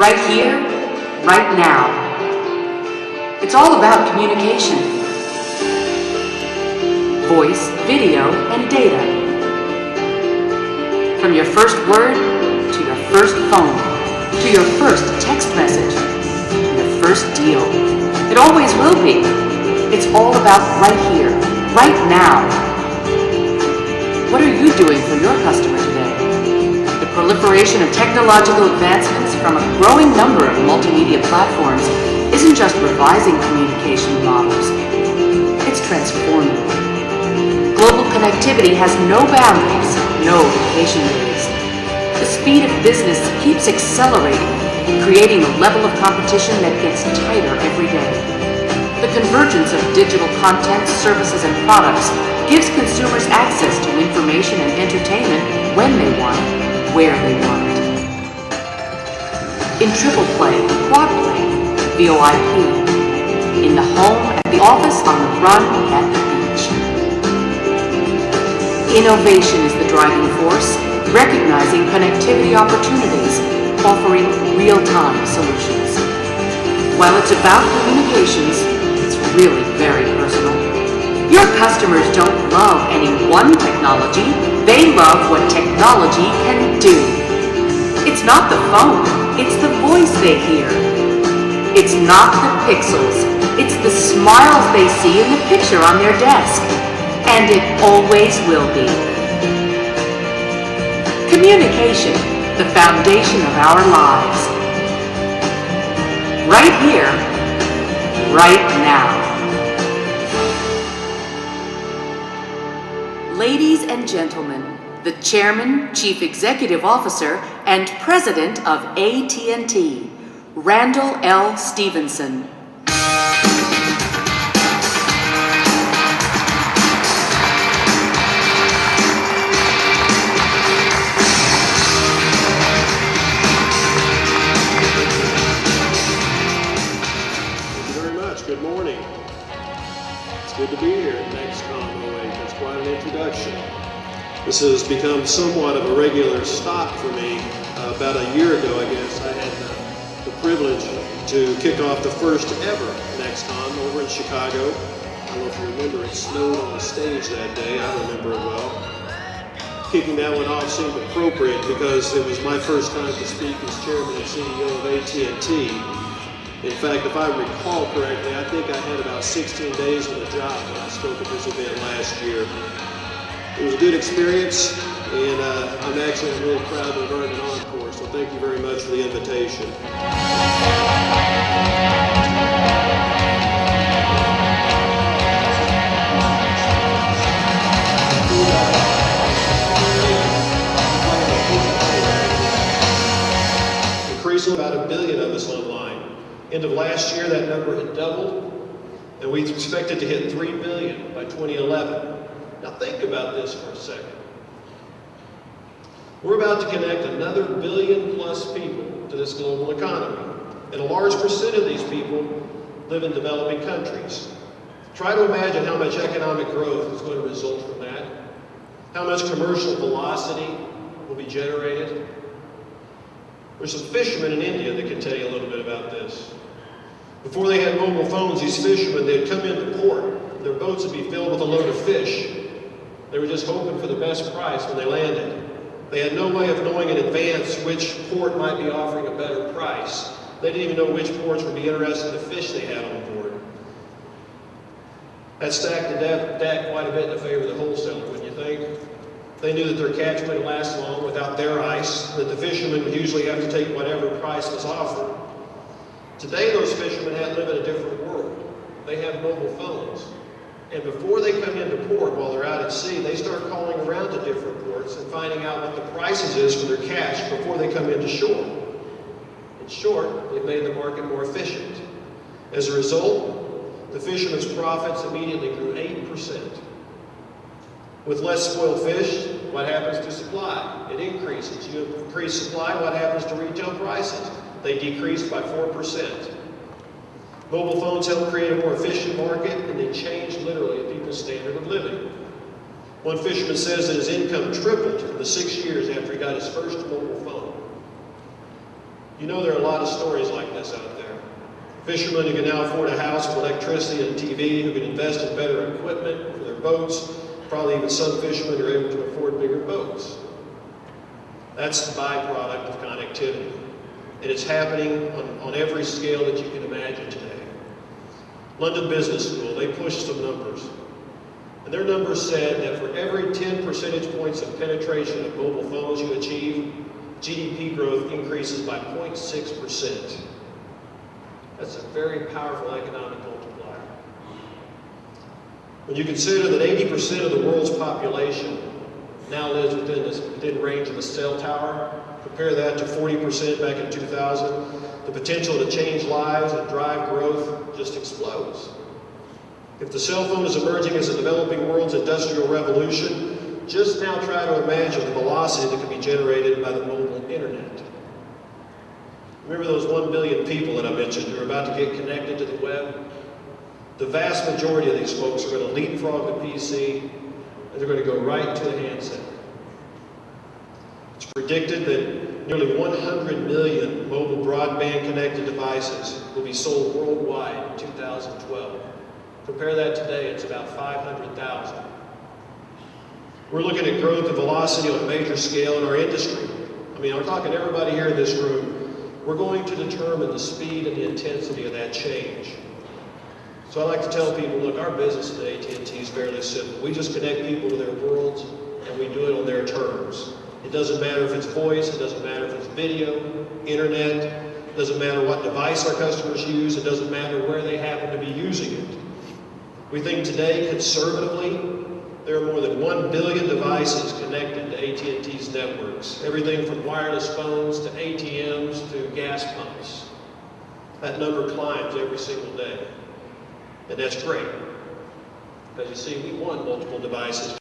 right here, right now. It's all about communication. Voice, video, and data. From your first word, to your first phone, to your first text message, to your first deal. It always will be. It's all about right here, right now. What are you doing for your customer today? The proliferation of technological advancements from a growing number of multimedia platforms isn't just revising communication models, it's transforming them. Global connectivity has no boundaries, no vacation days. The speed of business keeps accelerating, creating a level of competition that gets tighter every day. The convergence of digital content, services, and products gives consumers access to information and entertainment when they want it, where they want it. In triple play, quad play, VoIP. In the home, at the office, on the run, at the beach. Innovation is the driving force, recognizing connectivity opportunities, offering real-time solutions. While it's about communications, it's really very personal. Your customers don't love any one technology, they love what technology can do. It's not the phone, it's the voice they hear. It's not the pixels, it's the smiles they see in the picture on their desk. And it always will be. Communication, the foundation of our lives. Right here, right now. Ladies and gentlemen, the Chairman, Chief Executive Officer, and President of AT&T, Randall L. Stephenson. Good morning. It's good to be here at NXTcomm08. That's quite an introduction. This has become somewhat of a regular stop for me. About a year ago, I guess, I had the privilege to kick off the first ever NXTcomm over in Chicago. I don't know if you remember, it snowed on the stage that day. I remember it well. Kicking that one off seemed appropriate because it was my first time to speak as Chairman and CEO of AT&T. In fact, if I recall correctly, I think I had about 16 days on the job when I spoke at this event last year. It was a good experience, and I'm really proud to have earned an encore, so thank you very much for the invitation. Increasing about 1 billion of us online. End of last year, that number had doubled, and we expected to hit 3 billion by 2011. Now think about this for a second. We're about to connect another 1 billion plus people to this global economy, and a large percent of these people live in developing countries. Try to imagine how much economic growth is going to result from that, how much commercial velocity will be generated. There's some fishermen in India that can tell you a little bit about this. Before they had mobile phones, these fishermen, they'd come into port. Their boats would be filled with a load of fish. They were just hoping for the best price when they landed. They had no way of knowing in advance which port might be offering a better price. They didn't even know which ports would be interested in the fish they had on board. That stacked the deck quite a bit in favor of the wholesaler, wouldn't you think? They knew that their catch wouldn't last long without their ice, that the fishermen would usually have to take whatever price was offered. Today, those fishermen live in a different world. They have mobile phones. And before they come into port while they're out at sea, they start calling around to different ports and finding out what the prices is for their catch before they come into shore. In short, they've made the market more efficient. As a result, the fishermen's profits immediately grew 8%. With less spoiled fish, what happens to supply? It increases. You increase supply, what happens to retail prices? They decreased by 4%. Mobile phones help create a more efficient market, and they change literally people's standard of living. One fisherman says that his income tripled in the 6 years after he got his first mobile phone. You know there are a lot of stories like this out there. Fishermen who can now afford a house with electricity and TV, who can invest in better equipment for their boats, probably even some fishermen are able to afford bigger boats. That's the byproduct of connectivity. And it's happening on every scale that you can imagine today. London Business School, they pushed some numbers. And their numbers said that for every 10 percentage points of penetration of mobile phones you achieve, GDP growth increases by 0.6%. That's a very powerful economic multiplier. When you consider that 80% of the world's population now lives within range of a cell tower, compare that to 40% back in 2000, the potential to change lives and drive growth just explodes. If the cell phone is emerging as a developing world's industrial revolution, just now try to imagine the velocity that can be generated by the mobile internet. Remember those 1 billion people that I mentioned who are about to get connected to the web? The vast majority of these folks are going to leapfrog the PC and they're going to go right to the handset. It's predicted that nearly 100 million mobile broadband connected devices will be sold worldwide in 2012. Compare that today, it's about 500,000. We're looking at growth and velocity on a major scale in our industry. I mean, I'm talking to everybody here in this room. We're going to determine the speed and the intensity of that change. So I like to tell people, look, our business at AT&T is fairly simple. We just connect people to their worlds, and we do it on their terms. It doesn't matter if it's voice, it doesn't matter if it's video, internet, it doesn't matter what device our customers use, it doesn't matter where they happen to be using it. We think today, conservatively, there are more than 1 billion devices connected to AT&T's networks. Everything from wireless phones to ATMs to gas pumps. That number climbs every single day. And that's great. Because you see, we want multiple devices